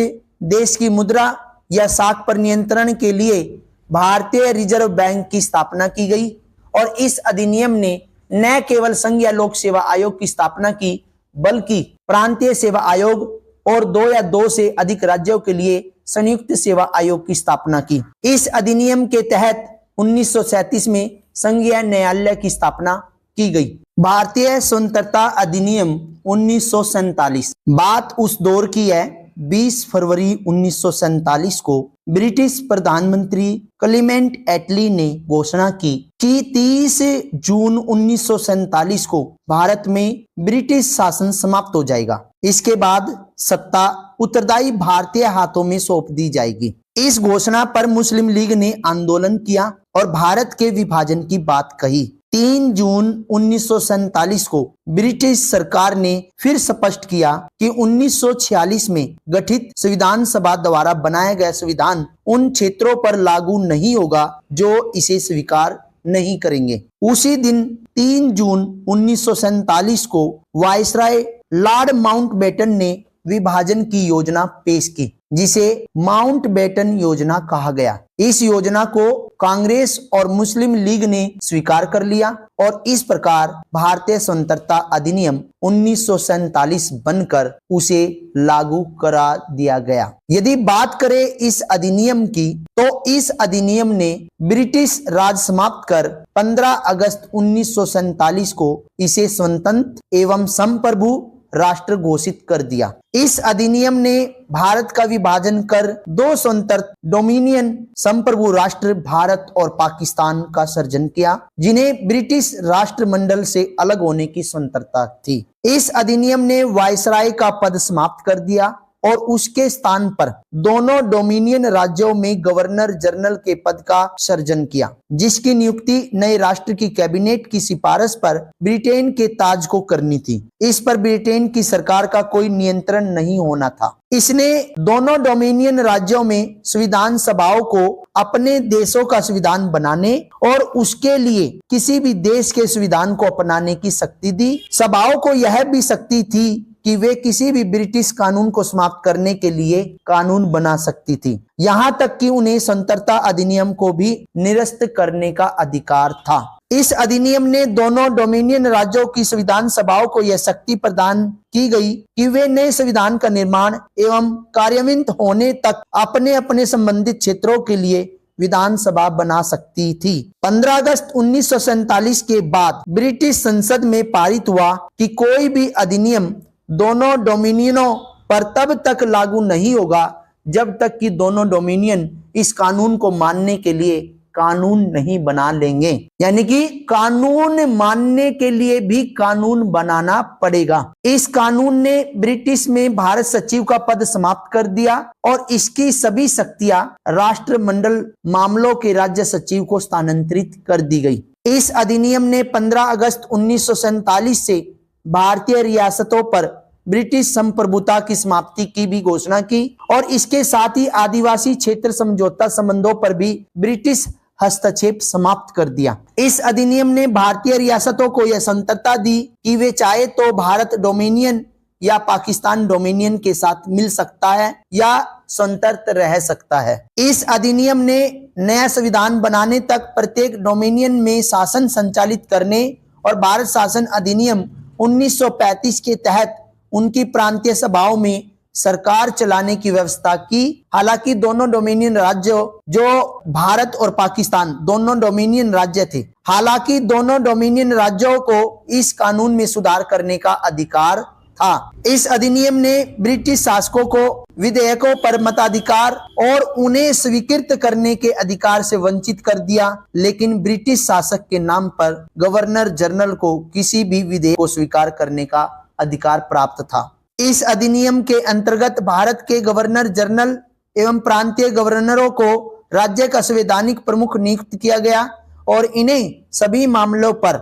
देश की मुद्रा या साख पर नियंत्रण के लिए भारतीय रिजर्व बैंक की स्थापना की गई और इस अधिनियम ने न केवल संघ या लोक सेवा आयोग की स्थापना की बल्कि प्रांतीय सेवा आयोग और 2 या 2 से अधिक राज्यों के लिए संयुक्त सेवा आयोग की स्थापना की। इस अधिनियम के तहत 1937 में संघीय न्यायालय की स्थापना की गई। भारतीय स्वतंत्रता अधिनियम 1947 बात उस दौर की है। 20 फरवरी 1947 को ब्रिटिश प्रधानमंत्री क्लेमेंट एटली ने घोषणा की कि 30 जून 1947 को भारत में ब्रिटिश शासन समाप्त हो जाएगा। इसके बाद सत्ता उत्तरदायी भारतीय हाथों में सौंप दी जाएगी। इस घोषणा पर मुस्लिम लीग ने आंदोलन किया और भारत के विभाजन की बात कही। 3 जून 1947 को ब्रिटिश सरकार ने फिर स्पष्ट किया कि 1946 में गठित संविधान सभा द्वारा बनाया गया संविधान उन क्षेत्रों पर लागू नहीं होगा जो इसे स्वीकार नहीं करेंगे। उसी दिन 3 जून 1947 को वायसराय लॉर्ड माउंटबेटन ने विभाजन की योजना पेश की जिसे माउंटबेटन योजना कहा गया। इस योजना को कांग्रेस और मुस्लिम लीग ने स्वीकार कर लिया और इस प्रकार भारतीय स्वतंत्रता अधिनियम 1947 बनकर उसे लागू करा दिया गया। यदि बात करें इस अधिनियम की तो इस अधिनियम ने ब्रिटिश राज समाप्त कर 15 अगस्त 1947 को इसे स्वतंत्र एवं संप्रभु राष्ट्र घोषित कर दिया। इस अधिनियम ने भारत का विभाजन कर 2 स्वतंत्र डोमिनियन संप्रभु राष्ट्र भारत और पाकिस्तान का सृजन किया जिन्हें ब्रिटिश राष्ट्रमंडल से अलग होने की स्वतंत्रता थी। इस अधिनियम ने वायसराय का पद समाप्त कर दिया और उसके स्थान पर दोनों डोमिनियन राज्यों में गवर्नर जनरल के पद का सृजन किया जिसकी नियुक्ति नए राष्ट्र की कैबिनेट की सिफारिश पर ब्रिटेन के ताज को करनी थी। इस पर ब्रिटेन की सरकार का कोई नियंत्रण नहीं होना था। इसने दोनों डोमिनियन राज्यों में संविधान सभाओं को अपने देशों का संविधान बनाने और उसके लिए किसी भी देश के संविधान को अपनाने की शक्ति दी। सभाओं को यह भी शक्ति थी कि वे किसी भी ब्रिटिश कानून को समाप्त करने के लिए कानून बना सकती थी। यहाँ तक कि उन्हें स्वतंत्रता अधिनियम को भी निरस्त करने का अधिकार था। इस अधिनियम ने दोनों डोमिनियन राज्यों की संविधान सभाओं को यह शक्ति प्रदान की गई कि वे नए संविधान का निर्माण एवं कार्यान्वित होने तक अपने अपने संबंधित क्षेत्रों के लिए विधानसभा बना सकती थी। 15 अगस्त 1947 के बाद ब्रिटिश संसद में पारित हुआ कि कोई भी अधिनियम दोनों डोमिनियनों पर तब तक लागू नहीं होगा जब तक कि दोनों डोमिनियन इस कानून को मानने के लिए कानून नहीं बना लेंगे। यानी कि कानून मानने के लिए भी कानून बनाना पड़ेगा। इस कानून ने ब्रिटिश में भारत सचिव का पद समाप्त कर दिया और इसकी सभी शक्तियां राष्ट्रमंडल मामलों के राज्य सचिव को स्थानांतरित कर दी गई। इस अधिनियम ने 15 अगस्त 1947 से भारतीय रियासतों पर ब्रिटिश संप्रभुता की समाप्ति की भी घोषणा की और इसके साथ ही आदिवासी क्षेत्र समझौता संबंधों पर भी ब्रिटिश हस्तक्षेप समाप्त कर दिया। इस अधिनियम ने भारतीय रियासतों को यह स्वतंत्रता दी कि वे चाहे तो भारत डोमिनियन या पाकिस्तान डोमिनियन के साथ मिल सकता है या स्वतंत्र रह सकता है। इस अधिनियम ने नया संविधान बनाने तक प्रत्येक डोमिनियन में शासन संचालित करने और भारत शासन अधिनियम 1935 के तहत उनकी प्रांतीय सभाओं में सरकार चलाने की व्यवस्था की। हालांकि दोनों डोमिनियन राज्यों, जो भारत और पाकिस्तान दोनों डोमिनियन राज्य थे, हालांकि दोनों डोमिनियन राज्यों को इस कानून में सुधार करने का अधिकार था। इस अधिनियम ने ब्रिटिश शासकों को विधेयकों पर मताधिकार और उन्हें स्वीकृत करने के अधिकार से वंचित कर दिया, लेकिन ब्रिटिश शासक के नाम पर गवर्नर जनरल को किसी भी विधेयक को स्वीकार करने का अधिकार प्राप्त था। इस अधिनियम के अंतर्गत भारत के गवर्नर जनरल एवं प्रांतीय गवर्नरों को राज्य का संवैधानिक प्रमुख नियुक्त किया गया और इन्हें सभी मामलों पर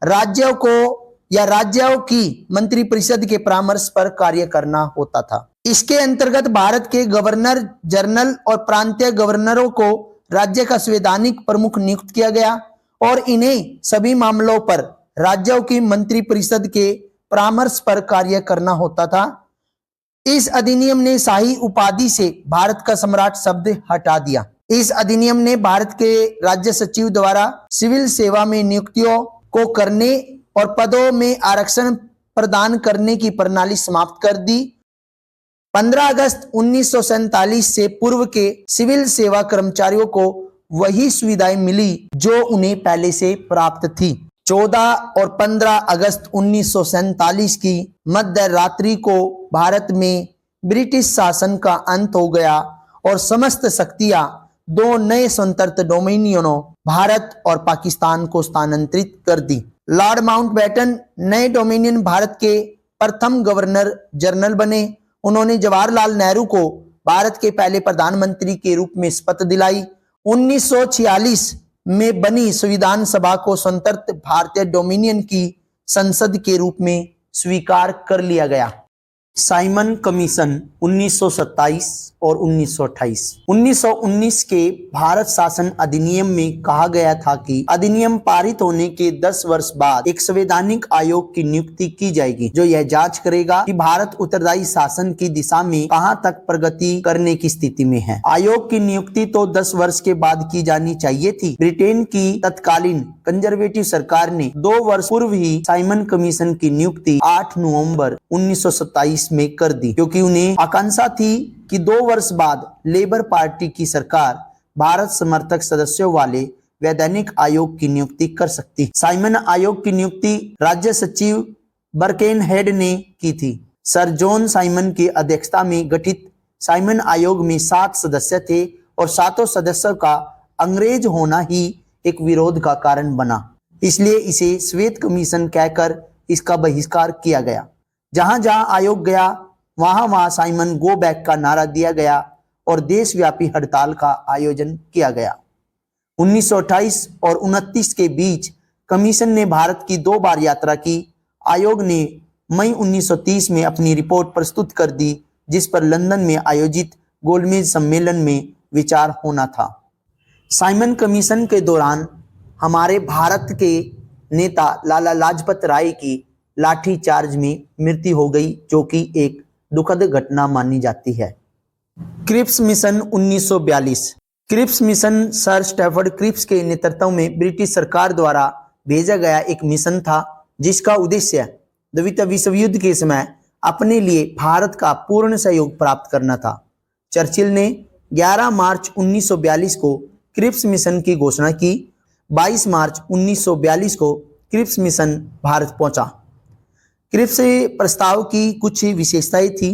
राज्यों को या राज्यों की मंत्रिपरिषद के परामर्श पर कार्य करना होता था। इसके अंतर्गत भारत के गवर्नर जनरल और प्रांतीय गवर्नरों को राज्य का संवैधानिक प्रमुख नियुक्त किया गया और इन्हें सभी मामलों पर राज्यों की मंत्रिपरिषद के परामर्श पर कार्य करना होता था। इस अधिनियम ने शाही उपाधि से भारत का सम्राट शब्द हटा दिया। इस अधिनियम ने भारत के राज्य सचिव द्वारा सिविल सेवा में नियुक्तियों को करने और पदों में आरक्षण प्रदान करने की प्रणाली समाप्त कर दी। 15 अगस्त 1947 से पूर्व के सिविल सेवा कर्मचारियों को वही सुविधाएं मिली जो उन्हें पहले से प्राप्त थी। 14 और 15 अगस्त 1947 की मध्य रात्रि को भारत में ब्रिटिश शासन का अंत हो गया और समस्त शक्तियां दो नए स्वतंत्र डोमिनियनों भारत और पाकिस्तान को स्थानांतरित कर दी। लॉर्ड माउंटबेटन नए डोमिनियन भारत के प्रथम गवर्नर जनरल बने। उन्होंने जवाहरलाल नेहरू को भारत के पहले प्रधानमंत्री के रूप में शपथ दिलाई। 1946 में बनी संविधान सभा को स्वतंत्र भारतीय डोमिनियन की संसद के रूप में स्वीकार कर लिया गया। साइमन कमीशन 1927 और 1928। 1919 के भारत शासन अधिनियम में कहा गया था कि अधिनियम पारित होने के 10 वर्ष बाद एक संवैधानिक आयोग की नियुक्ति की जाएगी जो यह जांच करेगा कि भारत उत्तरदायी शासन की दिशा में कहां तक प्रगति करने की स्थिति में है। आयोग की नियुक्ति तो 10 वर्ष के बाद की जानी चाहिए थी। ब्रिटेन की तत्कालीन कंजर्वेटिव सरकार ने 2 वर्ष पूर्व ही साइमन कमीशन की नियुक्ति 8 नवंबर 1927 में कर दी, क्योंकि उन्हें आकांक्षा थी कि 2 वर्ष बाद लेबर पार्टी की सरकार भारत समर्थक सदस्यों वाले वैधानिक आयोग की नियुक्ति कर सकती। साइमन आयोग की नियुक्ति राज्य सचिव बर्केनहेड ने की थी। सर जॉन साइमन की अध्यक्षता में गठित साइमन आयोग में 7 सदस्य थे और 7 सदस्यों का अंग्रेज होना ही एक विरोध का कारण बना, इसलिए इसे श्वेत कमीशन कहकर इसका बहिष्कार किया गया। जहां जहां आयोग गया वहां साइमन गो बैक का नारा दिया गया और देशव्यापी हड़ताल का आयोजन किया गया। 1928 और 29 के बीच कमीशन ने भारत की 2 बार यात्रा की। आयोग ने मई 1930 में अपनी रिपोर्ट प्रस्तुत कर दी, जिस पर लंदन में आयोजित गोलमेज सम्मेलन में विचार होना था। साइमन कमीशन के दौरान हमारे भारत के नेता लाला लाजपत राय की लाठी चार्ज में मृत्यु हो गई, जो कि एक दुखद घटना मानी जाती है। Cripps mission 1942। Cripps mission sir Stafford Cripps के नेतृत्व में ब्रिटिश सरकार द्वारा भेजा गया एक मिशन था, जिसका उद्देश्य द्वितीय विश्व युद्ध के समय अपने लिए भारत का पूर्ण सहयोग प्राप्त करना था। चर्चिल ने 11 मार्च 1942 को क्रिप्स मिशन की घोषणा की। 22 मार्च 1942 को क्रिप्स मिशन भारत पहुंचा। क्रिप्स प्रस्ताव की कुछ विशेषताएं थी।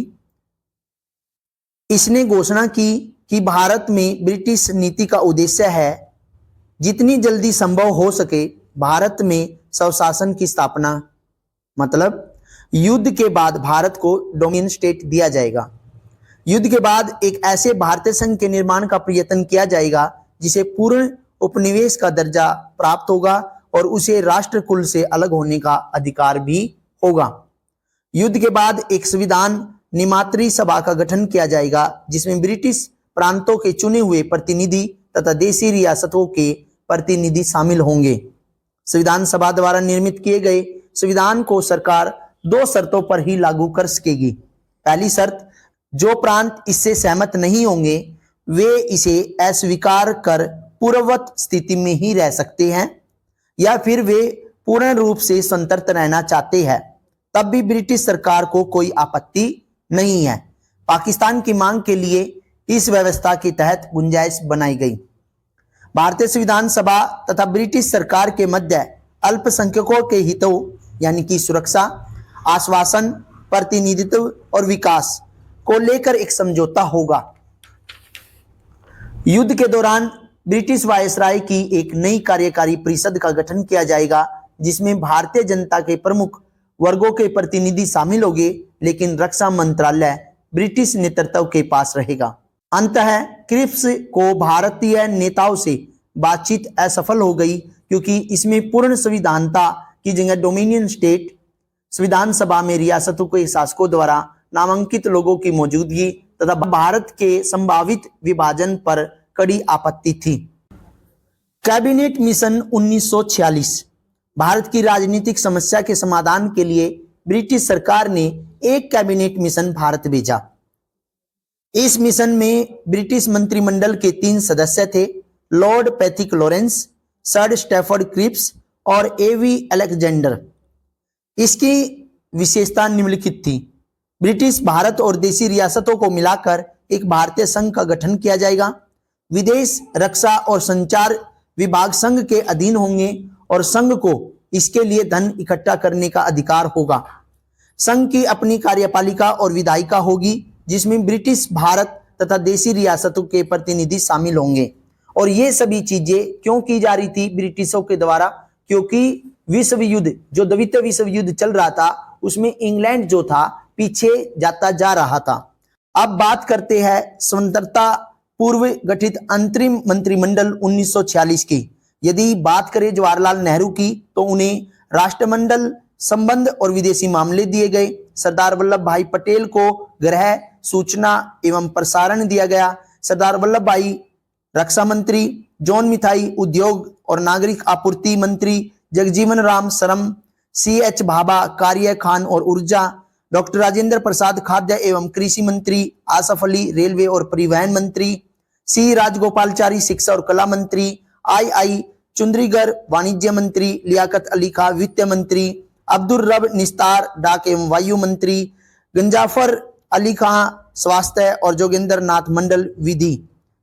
इसने घोषणा की कि भारत में ब्रिटिश नीति का उद्देश्य है जितनी जल्दी संभव हो सके भारत में स्वशासन की स्थापना, मतलब युद्ध के बाद भारत को डोमिनियन स्टेट दिया जाएगा। युद्ध के बाद एक ऐसे भारतीय संघ के निर्माण का प्रयत्न किया जाएगा जिसे पूर्ण उपनिवेश का दर्जा प्राप्त होगा और उसे राष्ट्र कुल से अलग होने का अधिकार भी होगा। युद्ध के बाद एक संविधान निमात्री सभा का गठन किया जाएगा जिसमें ब्रिटिश प्रांतों के चुने हुए प्रतिनिधि तथा देशी रियासतों के प्रतिनिधि शामिल होंगे। संविधान सभा द्वारा निर्मित किए गए संविधान को सरकार 2 शर्तों पर ही लागू कर सकेगी। पहली शर्त, जो प्रांत इससे सहमत नहीं होंगे वे इसे अस्वीकार कर पूर्ववत स्थिति में ही रह सकते हैं, या फिर वे पूर्ण रूप से स्वतंत्र रहना चाहते हैं, तब भी ब्रिटिश सरकार को कोई आपत्ति नहीं है। पाकिस्तान की मांग के लिए इस व्यवस्था के तहत गुंजाइश बनाई गई। भारतीय संविधान सभा तथा ब्रिटिश सरकार के मध्य अल्पसंख्यकों के हितों यानी कि सुरक्षा, आश्वासन, प्रतिनिधित्व और विकास को लेकर एक समझौता होगा। युद्ध के दौरान ब्रिटिश वायसराय की एक नई कार्यकारी परिषद का गठन किया जाएगा जिसमें भारतीय जनता के प्रमुख वर्गों के प्रतिनिधि शामिल होंगे, लेकिन रक्षा मंत्रालय ब्रिटिश नेतृत्व के पास रहेगा। अंततः क्रिप्स को भारतीय नेताओं से बातचीत असफल हो गई क्योंकि इसमें पूर्ण संविधानता की जगह डोमिनियन स्टेट, संविधान सभा में रियासतों के शासकों द्वारा नामांकित लोगों की मौजूदगी तथा भारत के संभावित विभाजन पर कड़ी आपत्ति थी। Cabinet mission 1946। भारत की राजनीतिक समस्या के समाधान के लिए ब्रिटिश सरकार ने एक कैबिनेट मिशन भारत भेजा। इस मिशन में ब्रिटिश मंत्रिमंडल के 3 सदस्य थे, lord Pethick Lawrence, sir Stafford Cripps और एवी अलेक्जेंडर। इसकी विशेषता निम्नलिखित थी। ब्रिटिश भारत और देशी रियासतों को मिलाकर एक भारतीय संघ का गठन किया जाएगा। विदेश, रक्षा और संचार विभाग संघ के अधीन होंगे और संघ को इसके लिए धन इकट्ठा करने का अधिकार होगा। संघ की अपनी कार्यपालिका और विधायिका होगी जिसमें ब्रिटिश भारत तथा देशी रियासतों के प्रतिनिधि शामिल होंगे। और ये सभी चीजें क्यों की जा रही थी ब्रिटिशों के द्वारा? क्योंकि विश्व युद्ध, जो द्वितीय विश्व युद्ध चल रहा था, उसमें इंग्लैंड जो था पीछे जाता जा रहा था। अब बात करते हैं स्वतंत्रता पूर्व गठित अंतरिम मंत्रिमंडल 1946 की। यदि बात करें जवाहरलाल नेहरू की तो उन्हें राष्ट्रमंडल संबंध और विदेशी मामले दिए गए। सरदार वल्लभ भाई पटेल को गृह, सूचना एवं प्रसारण दिया गया। सरदार वल्लभ भाई रक्षा मंत्री, जॉन मिथाई उद्योग और नागरिक आपूर्ति मंत्री, जगजीवन राम श्रम, CH भाभा कार्य खान और ऊर्जा, डॉक्टर राजेंद्र प्रसाद खाद्य एवं कृषि मंत्री, आसफ अली रेलवे और परिवहन मंत्री, C राजगोपालचारी शिक्षा और कला मंत्री, I चुंद्रीगर वाणिज्य मंत्री, लियाकत अली खां वित्त मंत्री, अब्दुल रब निस्तार डाक एवं वायु मंत्री, गंजाफर अली खां स्वास्थ्य और जोगेंद्र नाथ मंडल विधि।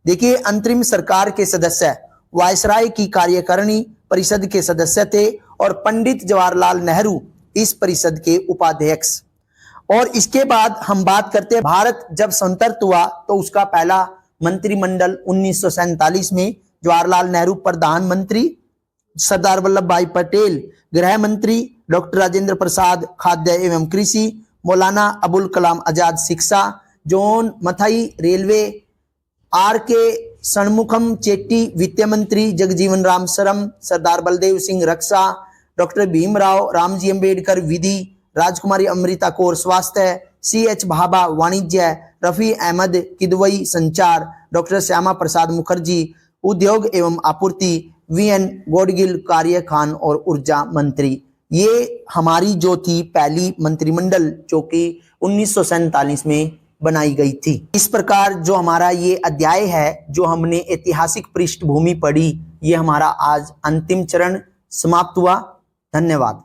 देखिए, अंतरिम सरकार के सदस्य वायसराय की कार्यकारिणी परिषद के सदस्य थे और पंडित जवाहरलाल नेहरू इस परिषद के उपाध्यक्ष। और इसके बाद हम बात करते हैं भारत जब स्वतंत्र हुआ तो उसका पहला मंत्रिमंडल 1947 में जवाहरलाल नेहरू प्रधानमंत्री, सरदार वल्लभ भाई पटेल गृह मंत्री, डॉक्टर राजेंद्र प्रसाद खाद्य एवं कृषि, मौलाना अबुल कलाम आजाद शिक्षा, John Mathai railway, RK Shanmukham Chetty वित्त मंत्री, जगजीवन राम श्रम, सरदार बलदेव सिंह रक्षा, डॉक्टर भीमराव रामजी अंबेडकर विधि, राजकुमारी अमृता कौर स्वास्थ्य, CH भाभा वाणिज्य, रफी अहमद किदवई संचार, डॉक्टर श्यामा प्रसाद मुखर्जी उद्योग एवं आपूर्ति, VN गॉडगिल कार्य खान और ऊर्जा मंत्री। ये हमारी जो थी पहली मंत्रिमंडल जो कि 1947 में बनाई गई थी। इस प्रकार जो हमारा ये अध्याय है, जो हमने ऐतिहासिक पृष्ठभूमि पढ़ी, ये हमारा आज अंतिम चरण समाप्त हुआ। धन्यवाद।